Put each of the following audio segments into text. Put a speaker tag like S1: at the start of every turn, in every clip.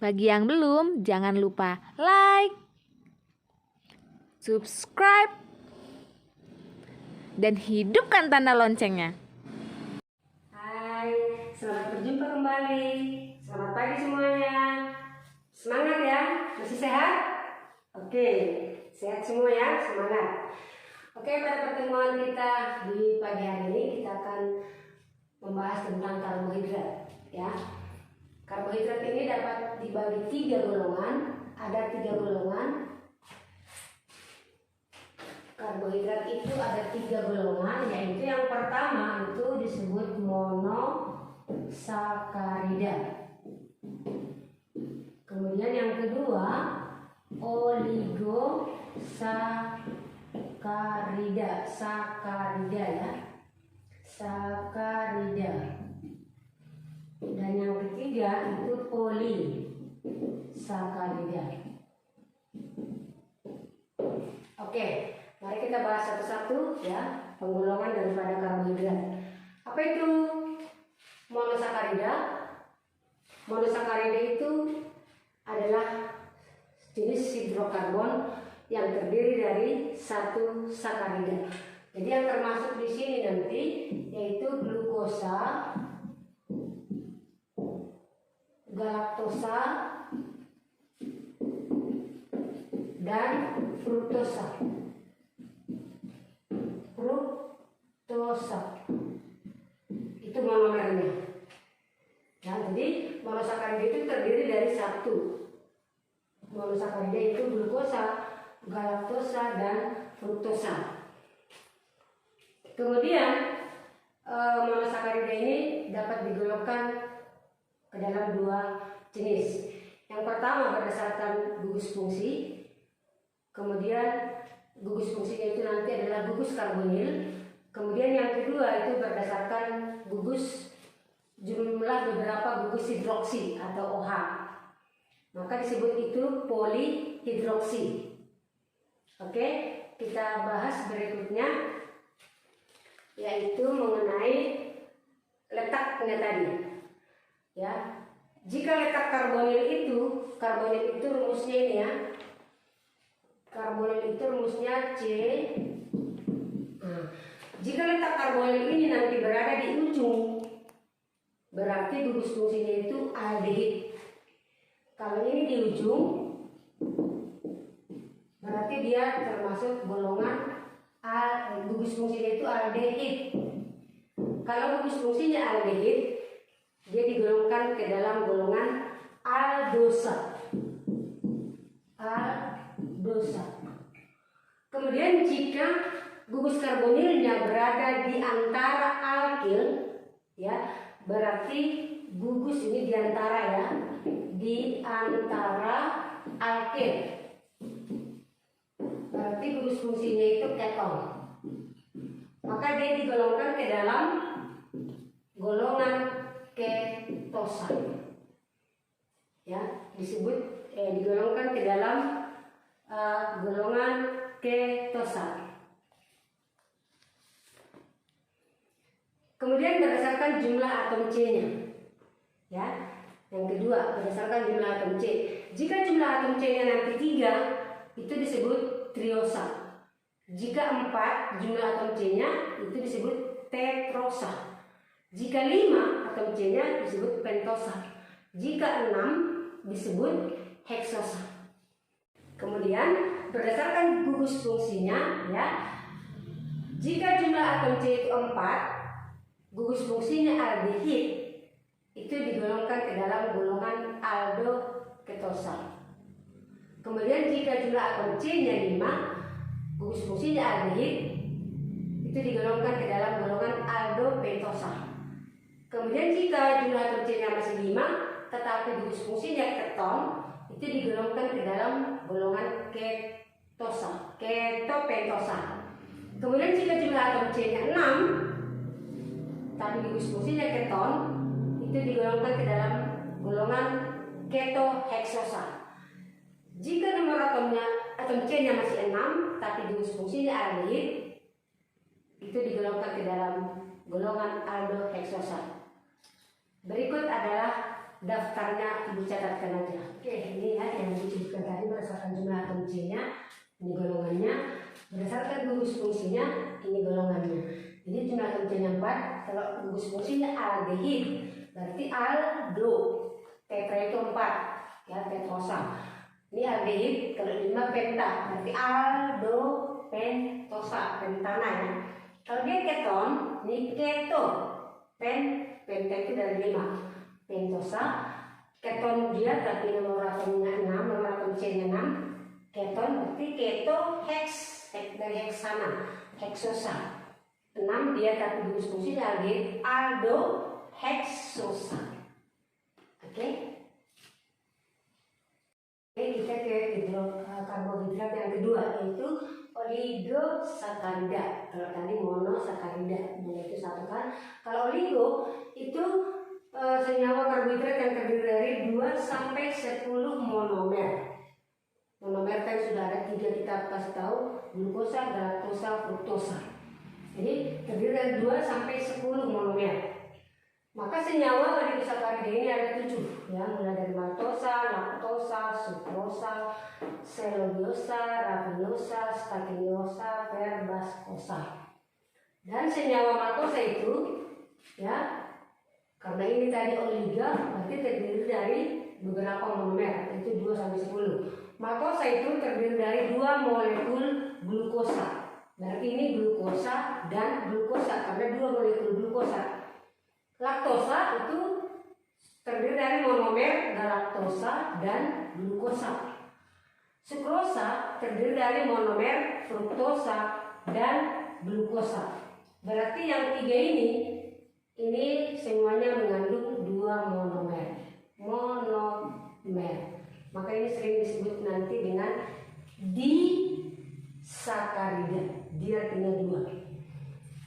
S1: Bagi yang belum, jangan lupa like, subscribe, dan hidupkan tanda loncengnya.
S2: Hai, selamat berjumpa kembali. Selamat pagi semuanya. Semangat ya, masih sehat? Oke, sehat semua ya, semangat. Oke, pada pertemuan kita di pagi hari ini kita akan membahas tentang karbohidrat ya. Karbohidrat ini dapat dibagi 3 golongan. Ada 3 golongan. Karbohidrat itu ada 3 golongan, yaitu yang pertama itu disebut monosakarida. Kemudian yang kedua oligosakarida, sakarida ya, sakarida. Dan yang ketiga itu polisakarida. Oke, mari kita bahas satu-satu ya penggolongan daripada karbohidrat. Apa itu monosakarida? Monosakarida itu adalah jenis hidrokarbon yang terdiri dari satu sakarida. Jadi yang termasuk di sini nanti yaitu glukosa, galaktosa, dan fruktosa. Itu monomernya. Nah, jadi monosakarida itu terdiri dari satu. Monosakarida itu glukosa, galaktosa, dan fruktosa. Kemudian monosakarida ini dapat digolongkan ke dalam 2 jenis. Yang pertama berdasarkan gugus fungsi. Kemudian gugus fungsinya itu nanti adalah gugus karbonil. Kemudian yang kedua itu berdasarkan gugus jumlah beberapa gugus hidroksi atau OH. Maka disebut itu polihidroksi. Oke, kita bahas berikutnya yaitu mengenai letaknya tadi. Ya. Jika letak karbonil itu rumusnya ini ya. Karbonil itu rumusnya C. Nah, jika letak karbonil ini nanti berada di ujung, berarti gugus fungsinya itu aldehid. Kalau ini di ujung, berarti dia termasuk golongan gugus fungsinya itu aldehid. Kalau gugus fungsinya aldehid, dia digolongkan ke dalam golongan aldosa. Kemudian jika gugus karbonilnya berada di antara alkil, ya, berarti gugus ini di antara ya, di antara alkil. Berarti gugus fungsinya itu keton. Maka dia digolongkan ke dalam golongan ketosa. Ya, digolongkan ke dalam golongan ketosa. Kemudian berdasarkan jumlah atom C-nya. Ya. Yang kedua, berdasarkan jumlah atom C. Jika jumlah atom C-nya nanti 3, itu disebut triosa. Jika 4 jumlah atom C-nya itu disebut tetrosa. Jika 5 atom C-nya disebut pentosa. Jika 6 disebut heksosa. Kemudian berdasarkan gugus fungsinya ya. Jika jumlah atom C itu 4, gugus fungsinya aldehid, itu digolongkan ke dalam golongan aldoketosa. Kemudian jika jumlah atom C-nya 5, gugus fungsinya aldehid, itu digolongkan ke dalam golongan aldopetosa. Kemudian jika jumlah atom C-nya masih 5, tetapi gugus fungsinya keton, itu digolongkan ke dalam golongan ketosa, ketopetosa. Kemudian jika jumlah atom C-nya 6, tapi gugus fungsinya keton, itu digolongkan ke dalam golongan ketoheksosa. Jika nomor atom C-nya masih 6, tapi gugus fungsinya aldehid, itu digolongkan ke dalam golongan aldoheksosa. Berikut adalah daftarnya Ibu catatkan aja. Oke, ini ya yang disebutkan tadi berdasarkan jumlah atom C-nya, ini golongannya. Berdasarkan gugus fungsinya, ini golongannya. Jadi jumlah atom C-nya 4, kalau gugus fungsinya aldehid, berarti aldo. Tetra itu 4, ya tetrosa. Ini aldehid, kalau 5 penta, berarti aldo pentosa, pentana ya. Kalau dia keton, ini keto. Penta itu dari 5. Pentosa, keton dia tapi nomor atomnya 6, nomor atom C-nya 6. Keton berarti keto dari heksana, heksosa. 6 dia tapi gugus fungsi aldehid, aldo heksosa. Oke, kita ke karbohidrat yang kedua, yaitu oligosakarida. Kalau tadi monosakarida, yaitu satu kan. Kalau oligo itu senyawa karbohidrat yang terdiri dari 2 sampai 10 monomer. Monomer kan sudah ada 3 kita kasih tahu, glukosa, galaktosa, fruktosa. Jadi terdiri dari 2 sampai 10 monomer. Maka senyawa oligosakarida ini ada 7, ya, mulai dari maltosa, laktosa, sukrosa, seluliosa, rafinosa, stachynosa, verbascosa. Dan senyawa maltosa itu, ya, karena ini tadi oliga, berarti terdiri dari beberapa monomer, itu 2 sampai 10. Maltosa itu terdiri dari 2 molekul glukosa. Berarti ini glukosa dan glukosa karena 2 molekul glukosa. Laktosa itu terdiri dari monomer galaktosa dan glukosa. Sukrosa terdiri dari monomer fruktosa dan glukosa. Berarti yang 3 ini semuanya mengandung 2 monomer. Maka ini sering disebut nanti dengan disakarida. Dia artinya 2.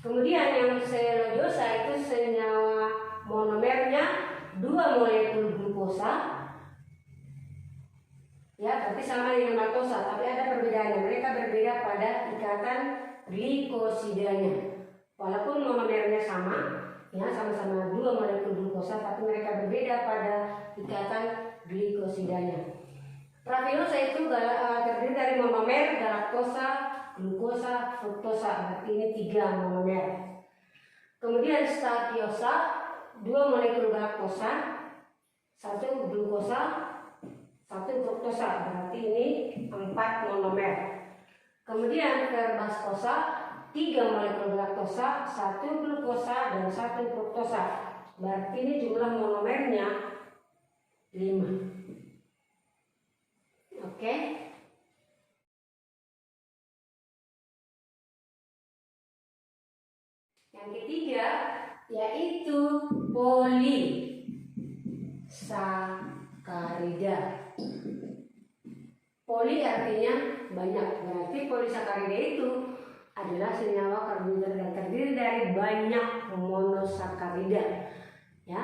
S2: Kemudian yang selulosa itu senyawa monomernya 2 molekul glukosa. Ya, berarti sama dengan maltosa, tapi ada perbedaannya. Mereka berbeda pada ikatan glikosidanya. Walaupun monomernya sama, ya sama-sama 2 molekul glukosa, tapi mereka berbeda pada ikatan glikosidanya. Rafinosa itu terdiri dari monomer galaktosa, glukosa, fruktosa, berarti ini 3 monomer. Kemudian stachynosa 2 molekul galaktosa, 1 glukosa, 1 fruktosa, berarti ini 4 monomer. Kemudian verbascosa 3 molekul galaktosa, 1 glukosa dan 1 fruktosa, berarti ini jumlah monomernya 5. Oke. Yang ketiga yaitu polisakarida. Poli artinya banyak, berarti polisakarida itu adalah senyawa karbohidrat yang terdiri dari banyak monosakarida. Ya,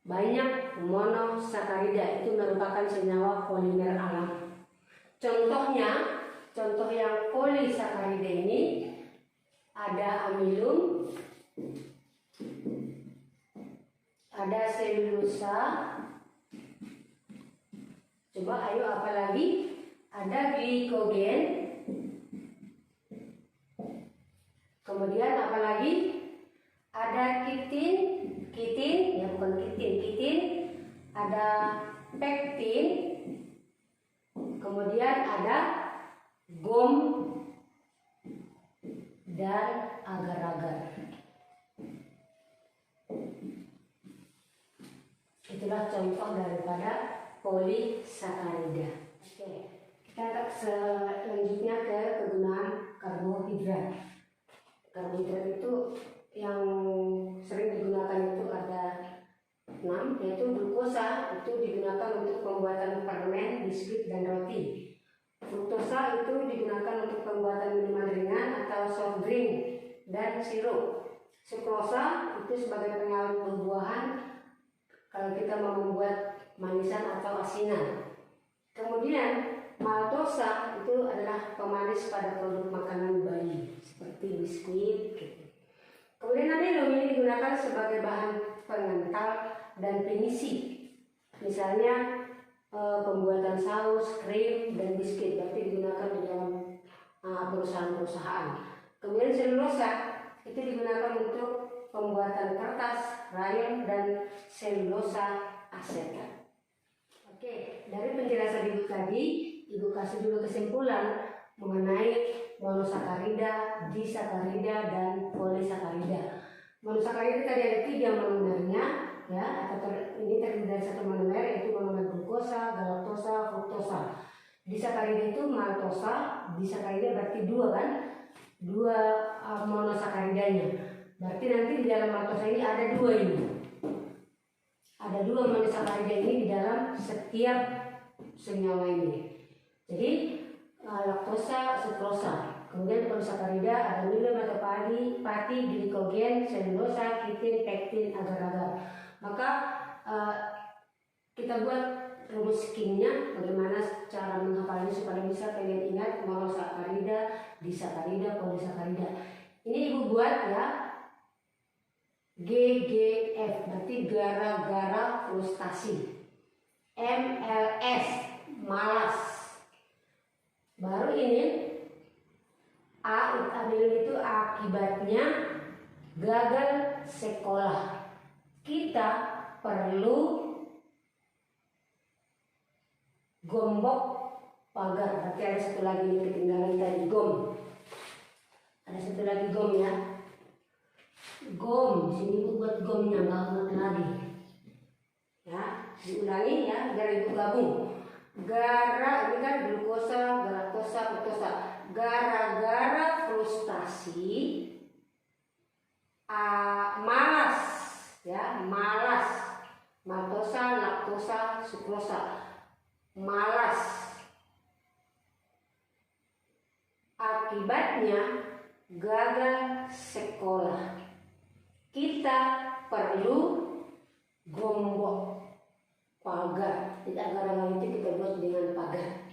S2: banyak monosakarida itu merupakan senyawa polimer alam. Contoh yang polisakarida ini ada amilum, ada selulosa. Coba ayo apa lagi? Ada glikogen. Kemudian apa lagi? Ada kitin, ya bukan kitin. Ada pektin. Kemudian ada gom dan agar-agar. Itulah contoh daripada polisakarida. Oke, kita selanjutnya ke kegunaan karbohidrat. Karbohidrat itu yang sering digunakan itu ada 6, yaitu glukosa itu digunakan untuk pembuatan permen, biskuit, dan roti. Fruktosa itu digunakan untuk pembuatan minuman ringan atau soft drink dan sirup. Sukrosa itu sebagai pengawet buah-buahan kalau kita mau membuat manisan atau asinan. Kemudian maltosa itu adalah pemanis pada produk makanan bayi seperti biskuit. Kemudian amilum ini digunakan sebagai bahan pengental dan penisi Misalnya pembuatan saus, krim, dan biskuit berarti digunakan di dalam perusahaan-perusahaan. Kemudian selulosa itu digunakan untuk pembuatan kertas, rayon, dan selulosa asetat. Oke, dari penjelasan Ibu tadi, Ibu kasih juga kesimpulan mengenai monosakarida, disakarida, dan polisakarida. Monosakarida tadi ada 3 monomernya, ya, ini terdiri dari 1 monomer yaitu monomer glukosa, galaktosa, fruktosa. Disakarida itu maltosa, disakarida berarti 2 kan? 2 monosakaridanya. Berarti nanti di dalam maltosa ini ada 2 ini. Ada 2 monosakarida ini di dalam setiap senyawa ini. Jadi laktosa, sukrosa. Kemudian polisakarida ada nilai atau pati, glikogen, selulosa, kitin, pektin, agar-agar. Maka kita buat rumus kimia, bagaimana cara menghafalnya supaya bisa kalian ingat monosakarida, disakarida, polisakarida. Ini Ibu buat ya, GGF berarti gara-gara frustasi, MLS malas. Baru ini ambil itu akibatnya gagal sekolah. Kita perlu gombok pagar. Berarti ada 1 lagi yang ketinggalan tadi, gom. Ada 1 lagi gom ya. Gom, sini Ibu buat gomnya, nggak ulang lagi. Ya, diulangi ya, biar Ibu gabung. Gara, ini kan glukosa, galaktosa, fruktosa. Gara-gara frustasi, malas, ya, malas. Maltosa, laktosa, sukrosa. Malas. Akibatnya gagal sekolah. Kita perlu gombok pagar. Tidak gara-gara itu kita buat dengan pagar.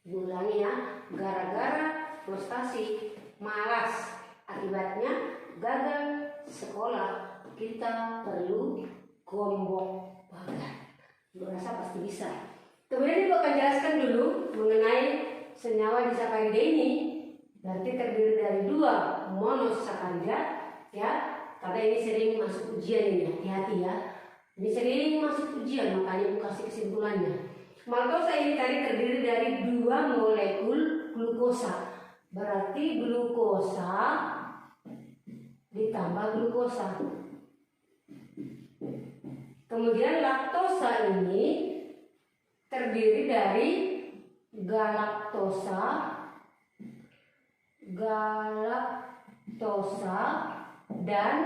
S2: Ulangi ya, gara-gara frustasi, malas, akibatnya gagal sekolah, kita perlu gombok pagar. Ibu rasa pasti bisa. Kemudian Ibu akan jelaskan dulu mengenai senyawa disakarida ini. Berarti terdiri dari 2 monosakarida, ya. Karena ini sering masuk ujian ini, hati-hati ya. Ini sering masuk ujian, makanya Ibu kasih kesimpulannya. Maltosa ini tadi terdiri dari 2 molekul glukosa. Berarti glukosa ditambah glukosa. Kemudian laktosa ini terdiri dari galaktosa, dan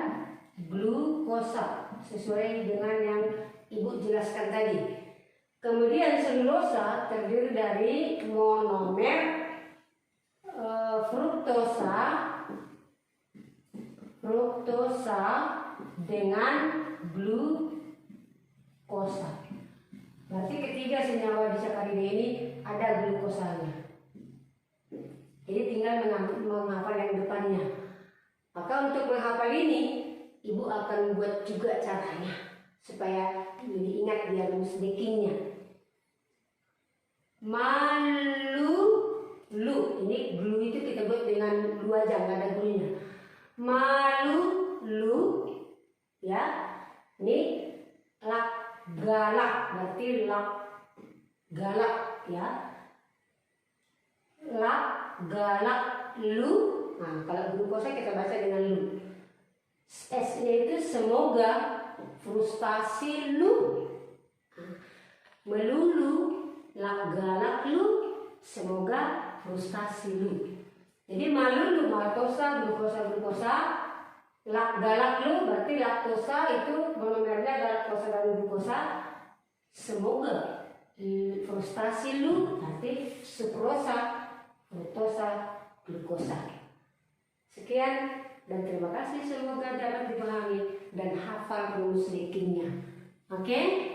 S2: glukosa sesuai dengan yang Ibu jelaskan tadi. Kemudian selulosa terdiri dari monomer fruktosa dengan glukosa. Berarti ketiga senyawa disakarida ini ada glukosanya. Jadi tinggal menghafal yang depannya. Maka untuk menghafal ini, Ibu akan buat juga caranya supaya lebih ingat dia rumus bakingnya. Lu, ini glue itu kita buat dengan lu aja, nggak ada gluenya. Lu, ya. Ini galak, berarti galak, ya. Galak, lu. Nah, kalau glukosa kita baca dengan lu. S-nya itu semoga, frustasi lu. Melulu, galak lu, semoga frustasi lu. Jadi malulu, maltosa, glukosa, galak lu berarti laktosa itu monomernya galaktosa dan glukosa. Semoga frustasi lu berarti sukrosa, fruktosa, glukosa. Sekian dan terima kasih, semoga dapat dipahami dan hafal rumus bakingnya. Oke?